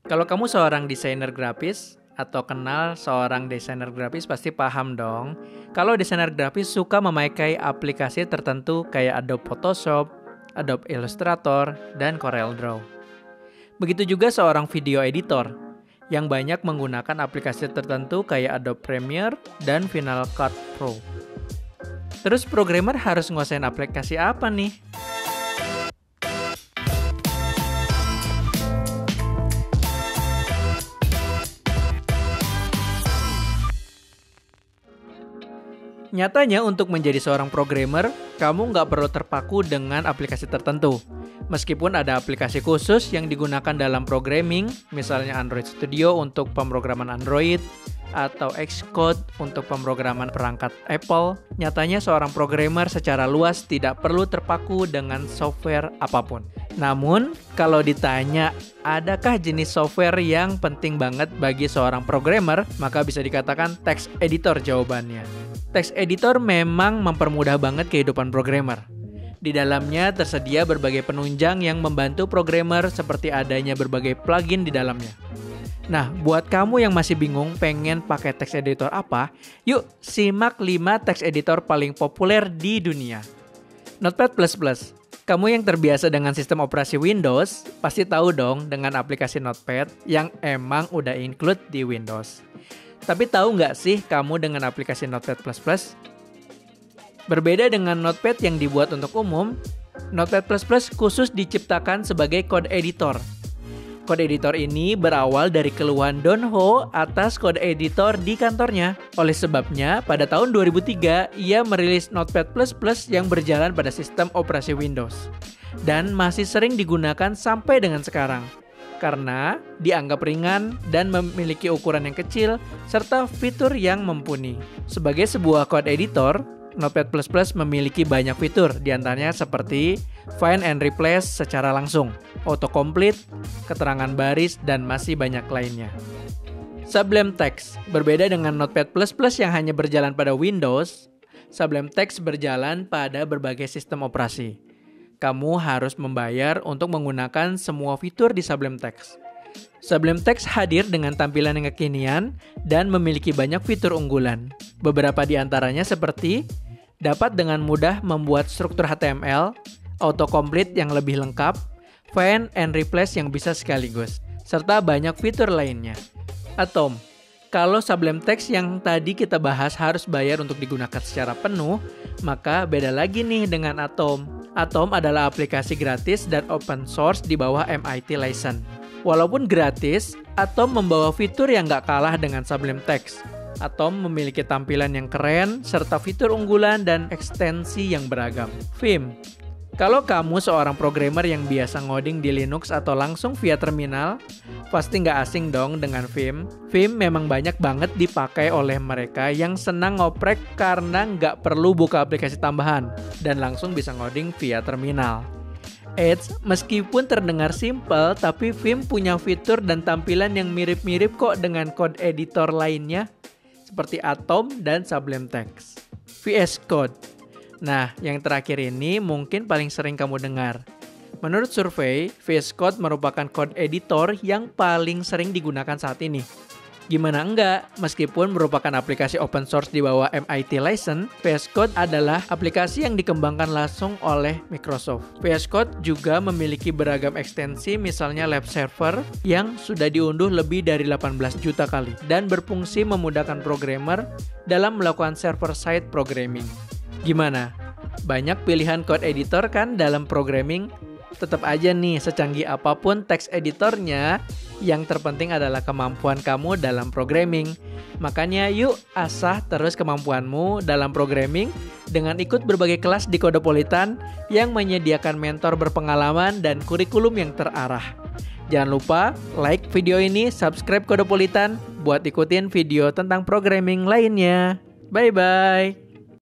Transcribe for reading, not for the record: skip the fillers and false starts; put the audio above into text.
Kalau kamu seorang desainer grafis atau kenal seorang desainer grafis pasti paham dong. Kalau desainer grafis suka memakai aplikasi tertentu kayak Adobe Photoshop, Adobe Illustrator, dan CorelDRAW. Begitu juga seorang video editor yang banyak menggunakan aplikasi tertentu kayak Adobe Premiere dan Final Cut Pro. Terus programmer harus nguasain aplikasi apa nih? Nyatanya untuk menjadi seorang programmer, kamu nggak perlu terpaku dengan aplikasi tertentu. Meskipun ada aplikasi khusus yang digunakan dalam programming, misalnya Android Studio untuk pemrograman Android, atau Xcode untuk pemrograman perangkat Apple, nyatanya seorang programmer secara luas tidak perlu terpaku dengan software apapun. Namun, kalau ditanya, adakah jenis software yang penting banget bagi seorang programmer, maka bisa dikatakan text editor jawabannya. Text editor memang mempermudah banget kehidupan programmer. Di dalamnya tersedia berbagai penunjang yang membantu programmer seperti adanya berbagai plugin di dalamnya. Nah, buat kamu yang masih bingung pengen pakai text editor apa, yuk simak 5 text editor paling populer di dunia. Notepad++. Kamu yang terbiasa dengan sistem operasi Windows, pasti tahu dong dengan aplikasi Notepad yang emang udah include di Windows. Tapi tahu nggak sih kamu dengan aplikasi Notepad++? Berbeda dengan Notepad yang dibuat untuk umum, Notepad++ khusus diciptakan sebagai code editor. Code editor ini berawal dari keluhan Don Ho atas code editor di kantornya. Oleh sebabnya, pada tahun 2003, ia merilis Notepad++ yang berjalan pada sistem operasi Windows. Dan masih sering digunakan sampai dengan sekarang. Karena dianggap ringan dan memiliki ukuran yang kecil, serta fitur yang mumpuni. Sebagai sebuah code editor, Notepad++ memiliki banyak fitur, diantaranya seperti find and replace secara langsung, autocomplete, keterangan baris, dan masih banyak lainnya. Sublime Text, berbeda dengan Notepad++ yang hanya berjalan pada Windows, Sublime Text berjalan pada berbagai sistem operasi. Kamu harus membayar untuk menggunakan semua fitur di Sublime Text. Sublime Text hadir dengan tampilan yang kekinian dan memiliki banyak fitur unggulan. Beberapa di antaranya seperti dapat dengan mudah membuat struktur HTML, autocomplete yang lebih lengkap, find and replace yang bisa sekaligus, serta banyak fitur lainnya. Atom. Kalau Sublime Text yang tadi kita bahas harus bayar untuk digunakan secara penuh, maka beda lagi nih dengan Atom. Atom adalah aplikasi gratis dan open source di bawah MIT license. Walaupun gratis, Atom membawa fitur yang nggak kalah dengan Sublime Text. Atom memiliki tampilan yang keren, serta fitur unggulan dan ekstensi yang beragam. Vim. Kalau kamu seorang programmer yang biasa ngoding di Linux atau langsung via terminal, pasti nggak asing dong dengan Vim. Vim memang banyak banget dipakai oleh mereka yang senang ngoprek karena nggak perlu buka aplikasi tambahan dan langsung bisa ngoding via terminal. Meskipun terdengar simpel, tapi Vim punya fitur dan tampilan yang mirip-mirip kok dengan code editor lainnya, seperti Atom dan Sublime Text. VS Code. Nah, yang terakhir ini mungkin paling sering kamu dengar. Menurut survei, VS Code merupakan code editor yang paling sering digunakan saat ini. Gimana enggak? Meskipun merupakan aplikasi open source di bawah MIT license, VS Code adalah aplikasi yang dikembangkan langsung oleh Microsoft. VS Code juga memiliki beragam ekstensi, misalnya Lab Server yang sudah diunduh lebih dari 18 juta kali dan berfungsi memudahkan programmer dalam melakukan server-side programming. Gimana? Banyak pilihan code editor kan dalam programming? Tetap aja nih, secanggih apapun text editornya, yang terpenting adalah kemampuan kamu dalam programming. Makanya yuk asah terus kemampuanmu dalam programming dengan ikut berbagai kelas di Codepolitan yang menyediakan mentor berpengalaman dan kurikulum yang terarah. Jangan lupa like video ini, subscribe Codepolitan buat ikutin video tentang programming lainnya. Bye-bye!